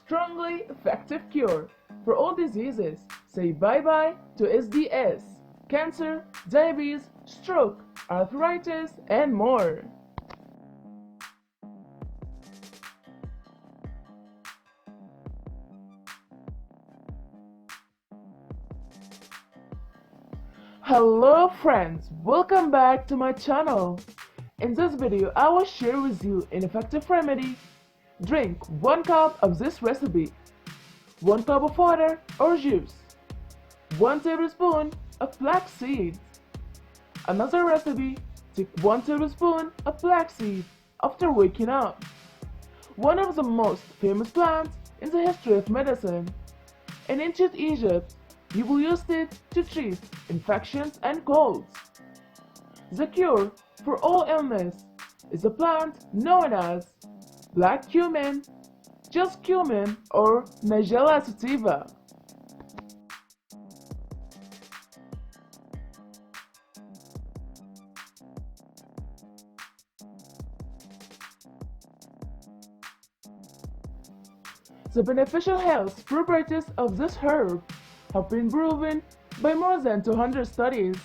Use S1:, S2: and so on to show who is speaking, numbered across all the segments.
S1: strongly effective cure for all diseases. Say bye-bye to SDS, cancer, diabetes, stroke, arthritis, and more. Hello friends, welcome back to my channel. In this video, I will share with you an effective remedy. Drink 1 cup of this recipe, 1 cup of water or juice, 1 tablespoon of flax seeds. Another recipe, take 1 tablespoon of flax seeds after waking up. One of the most famous plants in the history of medicine. In ancient Egypt, people used it to treat infections and colds. The cure for all illness is a plant known as black cumin, just cumin, or Nigella sativa. The beneficial health properties of this herb have been proven by more than 200 studies.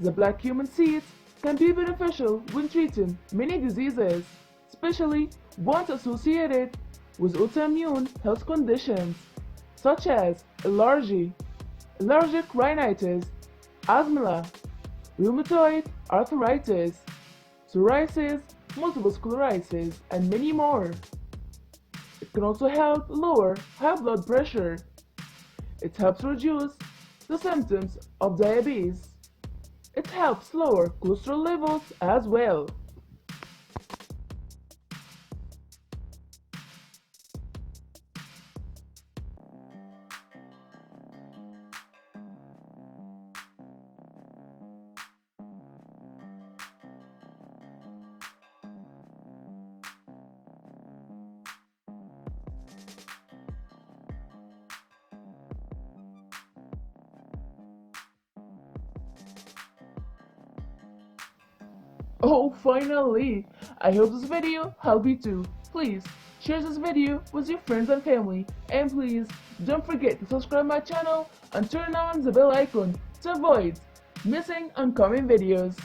S1: The black cumin seeds can be beneficial when treating many diseases, especially ones associated with autoimmune health conditions such as allergic rhinitis, asthma, rheumatoid arthritis, psoriasis, multiple sclerosis, and many more. It can also help lower high blood pressure. It helps reduce the symptoms of diabetes. It helps lower cholesterol levels as well. Oh, finally! I hope this video helped you too. Please share this video with your friends and family, and please don't forget to subscribe my channel and turn on the bell icon to avoid missing upcoming videos.